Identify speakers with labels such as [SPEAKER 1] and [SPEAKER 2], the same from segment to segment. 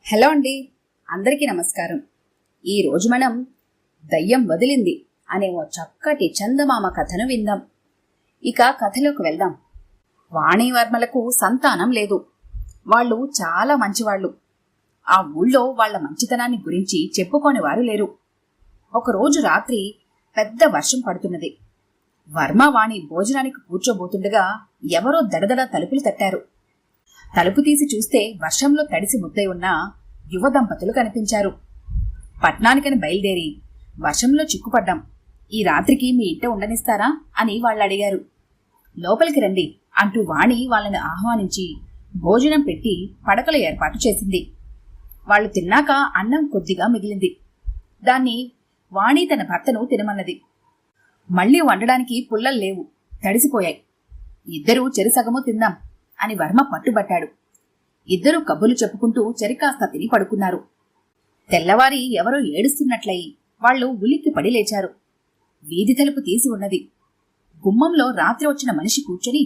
[SPEAKER 1] Hello అండి, అందరికీ నమస్కారం. ఈరోజు మనం దయ్యం వదిలింది అనే ఓ చక్కటి చందమామ కథను విందాం. ఇక కథలోకి వెళ్దాం. వాణివర్మలకు సంతానం లేదు. వాళ్ళు చాలా మంచివాళ్ళు. ఆ ఊళ్ళో వాళ్ల మంచితనాన్ని గురించి చెప్పుకోని వారు లేరు. ఒకరోజు రాత్రి పెద్ద వర్షం పడుతున్నది. వర్మ వాణి భోజనానికి కూర్చోబోతుండగా ఎవరో దడదడ తలుపులు తట్టారు. తలుపు తీసి చూస్తే వర్షంలో తడిసి ముద్దై ఉన్న యువ దంపతులు కనిపించారు. పట్నానికని బయలుదేరి వర్షంలో చిక్కుపడ్డాం, ఈ రాత్రికి మీ ఇంట ఉండనిస్తారా అని వాళ్ళు అడిగారు. లోపలికి రండి అంటూ వాణి వాళ్ళని ఆహ్వానించి భోజనం పెట్టి పడకల ఏర్పాటు చేసింది. వాళ్ళు తిన్నాక అన్నం కొద్దిగా మిగిలింది. దాన్ని వాణి తన భర్తను తినమన్నది. మళ్లీ వండడానికి పుల్లలు లేవు, తడిసిపోయాయి. ఇద్దరూ చెరుసగము తిందాం అని వర్మ పట్టుబట్టాడు. ఇద్దరూ కబుర్లు చెప్పుకుంటూ చెరికాస్త తిని పడుకున్నారు. తెల్లవారి ఎవరో ఏడుస్తున్నట్లయి వాళ్లు ఉలిక్కి పడి లేచారు. వీధి తలుపు తీసి ఉన్నది. గుమ్మంలో రాత్రి వచ్చిన మనిషి కూర్చొని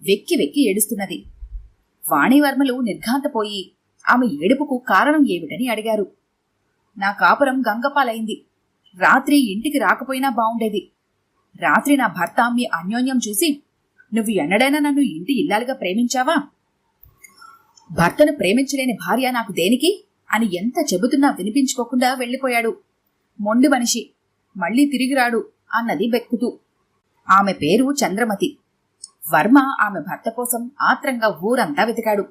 [SPEAKER 1] వెక్కి వెక్కి ఏడుస్తున్నది. వాణివర్మలు నిర్ఘాంతపోయి ఆమె ఏడుపుకు కారణం ఏమిటని అడిగారు. నా కాపురం గంగపాలైంది. రాత్రి ఇంటికి రాకపోయినా బావుండేది. రాత్రి నా భర్త మీ అన్యోన్యం చూసి, నువ్వు ఎన్నడైనా నన్ను ఇంటి ఇల్లాలుగా ప్రేమించావా? భర్తను ప్రేమించలేని భార్య నాకు దేనికి అని ఎంత చెబుతున్నా వినిపించుకోకుండా వెళ్లిపోయాడు. మొండి మనిషి, మళ్లీ తిరిగిరాడు అన్నది బెక్కుతూ. ఆమె పేరు చంద్రమతి. వర్మ ఆమె భర్త కోసం ఆత్రంగా ఊరంతా వెతికాడు.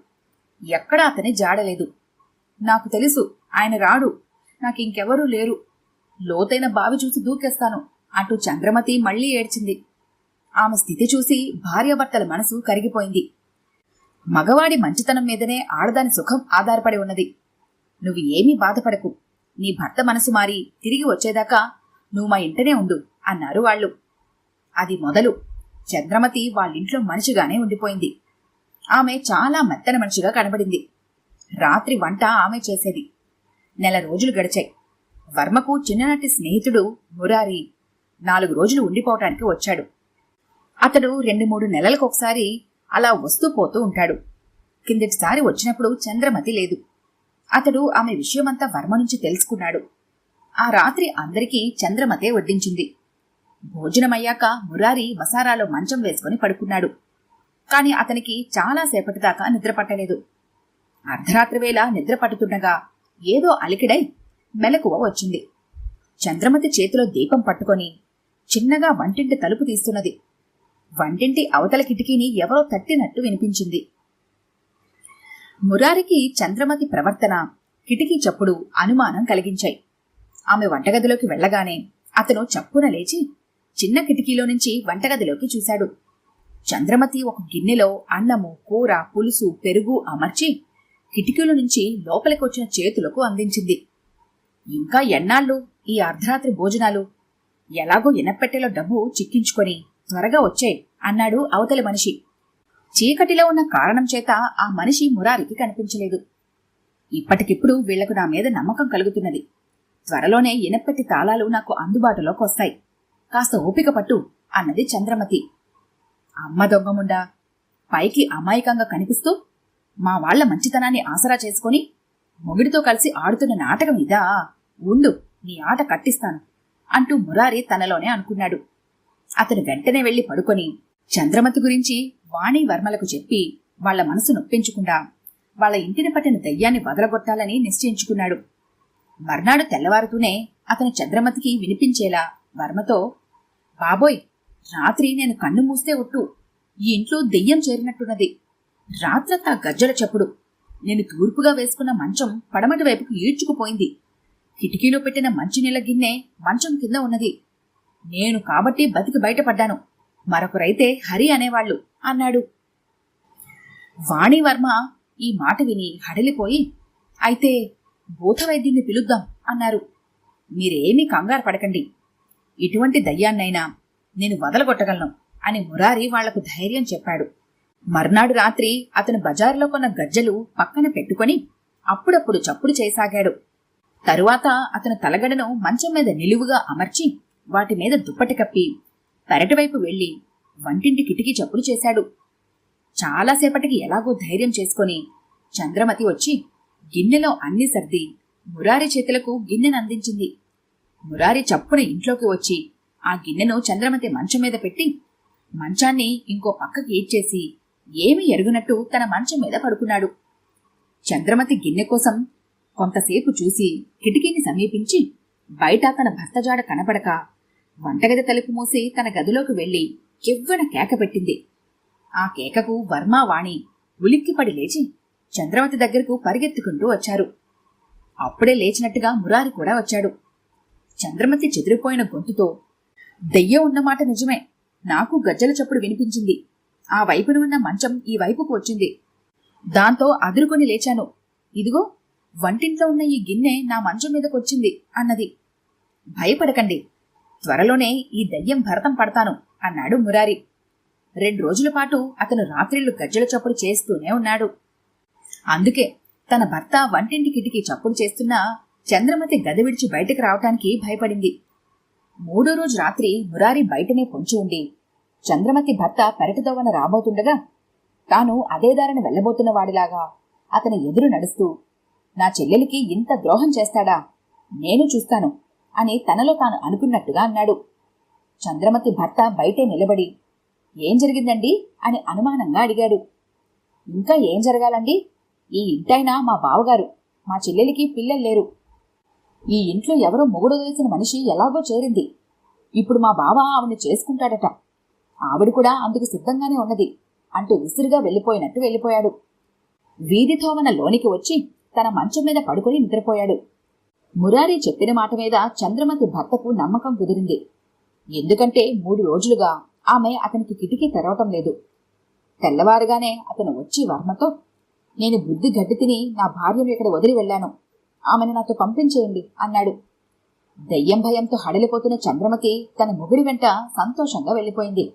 [SPEAKER 1] ఎక్కడా అతని జాడలేదు. నాకు తెలుసు, ఆయన రాడు, నాకింకెవరూ లేరు, లోతైన బావి చూసి దూకేస్తాను అంటూ చంద్రమతి మళ్లీ ఏడ్చింది. ఆమె స్థితి చూసి భార్యాభర్తల మనసు కరిగిపోయింది. మగవాడి మంచితనం మీదనే ఆడదాని సుఖం ఆధారపడి ఉన్నది. నువ్వు ఏమీ బాధపడకు, నీ భర్త మనసు మారి తిరిగి వచ్చేదాకా నువ్వు మా ఇంటనే ఉండు అన్నారు వాళ్ళు. అది మొదలు చంద్రమతి వాళ్ళింట్లో మనిషిగానే ఉండిపోయింది. ఆమె చాలా మెత్తన మనిషిగా కనబడింది. రాత్రి వంట ఆమె చేసేది. 4 రోజులు గడిచాయి. వర్మకు చిన్ననాటి స్నేహితుడు మురారి 4 రోజులు ఉండిపోవటానికి వచ్చాడు. అతడు 2-3 నెలలకొకసారి అలా వస్తూ పోతూ ఉంటాడు. కిందటిసారి వచ్చినప్పుడు చంద్రమతి లేదు. అతడు ఆమె విషయమంతా వర్మ నుంచి తెలుసుకున్నాడు. ఆ రాత్రి అందరికీ చంద్రమతే వడ్డించింది. భోజనమయ్యాక మురారి వసారాలో మంచం వేసుకుని పడుకున్నాడు. కాని అతనికి చాలాసేపటిదాకా నిద్రపట్టలేదు. అర్ధరాత్రి వేళ నిద్ర పట్టుతుండగా ఏదో అలికిడై మెలకువ వచ్చింది. చంద్రమతి చేతిలో దీపం పట్టుకొని చిన్నగా వంటింటి తలుపు తీస్తున్నది. వంటింటి అవతల కిటికీని ఎవరో తట్టినట్టు వినిపించింది. మురారికి చంద్రమతి ప్రవర్తన, కిటికీ చప్పుడు అనుమానం కలిగించాయి. ఆమె వంటగదిలోకి వెళ్లగానే అతను చప్పున లేచి చిన్న కిటికీలో నుంచి వంటగదిలోకి చూశాడు. చంద్రమతి ఒక గిన్నెలో అన్నము, కూర, పులుసు, పెరుగు అమర్చి కిటికీలో నుంచి లోపలికి వచ్చిన చేతులకు అందించింది. ఇంకా ఎన్నాళ్ళు ఈ అర్ధరాత్రి భోజనాలు? ఎలాగో ఇనప్పెట్టెలో డబ్బు చిక్కించుకొని త్వరగా వచ్చాయి అన్నాడు అవతలి మనిషి. చీకటిలో ఉన్న కారణం చేత ఆ మనిషి మురారికి కనిపించలేదు. ఇప్పటికిప్పుడు వీళ్లకు నా మీద నమ్మకం కలుగుతున్నది. త్వరలోనే ఇనప్పెట్టి తాళాలు నాకు అందుబాటులోకి వస్తాయి. కాస్త ఓపిక పట్టు అన్నది చంద్రమతి. అమ్మ దొంగముండా, పైకి అమాయకంగా కనిపిస్తూ మా వాళ్ల మంచితనాన్ని ఆసరా చేసుకుని మొగిడితో కలిసి ఆడుతున్న నాటకం ఇదా? ఉండు, నీ ఆట కట్టిస్తాను అంటూ మురారి తనలోనే అనుకున్నాడు. అతను వెంటనే వెళ్లి పడుకొని చంద్రమతి గురించి వాణివర్మలకు చెప్పి వాళ్ల మనసు నొప్పించకుండా వాళ్ల ఇంటిని పట్టిన దయ్యాన్ని వదలగొట్టాలని నిశ్చయించుకున్నాడు. మర్నాడు తెల్లవారుతూనే అతను చంద్రమతికి వినిపించేలా వర్మతో, బాబోయ్, రాత్రి నేను కన్ను మూస్తే ఒట్టు, ఈ ఇంట్లో దెయ్యం చేరినట్టున్నది. రాత్రంతా గజ్జల చప్పుడు. నేను తూర్పుగా వేసుకున్న మంచం పడమటి వైపుకు ఈడ్చుకుపోయింది. కిటికీలో పెట్టిన మంచినీళ్ల గిన్నె మంచం కింద ఉన్నది. నేను కాబట్టి బతికి బయటపడ్డాను, మరొకరైతే హరి అనేవాళ్లు అన్నాడు. వాణివర్మ ఈ మాట విని హడలిపోయి, అయితే భూతవైద్యుణ్ణి పిలుద్దాం అన్నారు. మీరేమీ కంగారు పడకండి, ఇటువంటి దయ్యాన్నైనా నేను వదలగొట్టగలను అని మురారి వాళ్లకు ధైర్యం చెప్పాడు. మర్నాడు రాత్రి అతను బజారులో కొన్న గజ్జలు పక్కన పెట్టుకుని అప్పుడప్పుడు చప్పుడు చేయసాగాడు. తరువాత అతను తలగడను మంచం మీద నిలువుగా అమర్చి వాటి మీద దుప్పటి కప్పి పెరటివైపు వెళ్లి వంటింటి కిటికీ చప్పుడు చేశాడు. చాలాసేపటికి ఎలాగో ధైర్యం చేసుకుని చంద్రమతి వచ్చి గిన్నెలో అన్ని సర్ది మురారి చేతులకు గిన్నెను అందించింది. మురారి చప్పున ఇంట్లోకి వచ్చి ఆ గిన్నెను చంద్రమతి మంచం మీద పెట్టి మంచాన్ని ఇంకో పక్కకి ఈడ్చేసి ఏమీ ఎరుగునట్టు తన మంచం మీద పడుకున్నాడు. చంద్రమతి గిన్నె కోసం కొంతసేపు చూసి కిటికీని సమీపించి బయట తన భర్త జాడ కనపడక వంటగది తలుపు మూసి తన గదిలోకి వెళ్లి కెవ్వన కేక పెట్టింది. ఆ కేకకు వర్మ, వాణి ఉలిక్కిపడి లేచి చంద్రమతి దగ్గరకు పరిగెత్తుకుంటూ వచ్చారు. అప్పుడే లేచినట్టుగా మురారి కూడా వచ్చాడు. చంద్రమతి చెదిరిపోయిన గొంతుతో, దెయ్యం ఉన్నమాట నిజమే, నాకు గజ్జల చప్పుడు వినిపించింది. ఆ వైపున ఉన్న మంచం ఈ వైపుకు వచ్చింది. దాంతో అదురుకొని లేచాను. ఇదిగో వంటింట్లో ఉన్న ఈ గిన్నె నా మంచం మీదకొచ్చింది అన్నది. భయపడకండి, త్వరలోనే ఈ దయ్యం భరతం పడతాను అన్నాడు మురారి. 2 రోజుల పాటు అతను రాత్రిళ్లు గజ్జల చప్పుడు చేస్తూనే ఉన్నాడు. అందుకే తన భర్త వంటింటి కిటికీ చప్పుడు చేస్తున్నా చంద్రమతి గది విడిచి బయటకు రావటానికి భయపడింది. 3వ రోజు రాత్రి మురారి బయటనే పొంచి ఉండి చంద్రమతి భర్త పెరటిదవ్వన రాబోతుండగా తాను అదే దారిని వెళ్లబోతున్న వాడిలాగా అతని ఎదురు నడుస్తూ, నా చెల్లెలికి ఇంత ద్రోహం చేస్తాడా, నేను చూస్తాను అని తనలో తాను అనుకున్నట్టుగా అన్నాడు. చంద్రమతి భర్త బయటే నిలబడి, ఏం జరిగిందండి అని అనుమానంగా అడిగాడు. ఇంకా ఏం జరగాలండి, ఈ ఇంటైనా మా బావగారు, మా చెల్లెలికి పిల్లలు లేరు. ఈ ఇంట్లో ఎవరో మొగుడు వేసిన మనిషి ఎలాగో చేరింది. ఇప్పుడు మా బావ ఆవిడ్ని చేసుకుంటాడట. ఆవిడ కూడా అందుకు సిద్ధంగానే ఉన్నది అంటూ విసురుగా వెళ్ళిపోయాడు. వీధితోవన లోనికి వచ్చి తన మంచం మీద పడుకుని నిద్రపోయాడు. మురారి చెప్పిన మాట మీద చంద్రమతి భర్తకు నమ్మకం కుదిరింది. ఎందుకంటే 3 రోజులుగా ఆమె అతనికి కిటికీ తెరవటం లేదు. తెల్లవారుగానే అతను వచ్చి వర్మతో, నేను బుద్ధి గడ్డి తిని నా భార్యను ఇక్కడ వదిలి వెళ్లాను, ఆమెను నాతో పంపించేయండి అన్నాడు. దయ్యం భయంతో హడలిపోతున్న చంద్రమతి తన మొగుడి వెంట సంతోషంగా వెళ్లిపోయింది.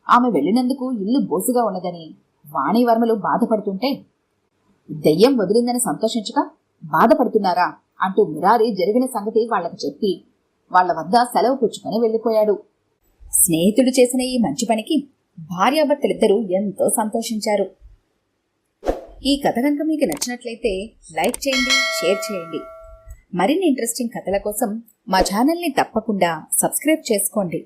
[SPEAKER 1] ఆమె వెళ్లినందుకు ఇల్లు బోసుగా ఉన్నదని వాణివర్మలు బాధపడుతుంటే, దయ్యం వదిలిందని సంతోషించక బాధపడుతున్నారా అంటూ మురారి జరిగిన సంగతి వాళ్లకు చెప్పి వాళ్ల వద్ద సెలవు పుచ్చుకొని వెళ్లిపోయాడు. స్నేహితుడు చేసిన ఈ మంచి పనికి భార్యాభర్తలిద్దరూ ఎంతో సంతోషించారు. ఈ కథ కనుక మీకు నచ్చినట్లయితే లైక్ చేయండి, షేర్ చేయండి. మరిన్ని ఇంట్రెస్టింగ్ కథల కోసం మా ఛానల్ని తప్పకుండా సబ్స్క్రైబ్ చేసుకోండి.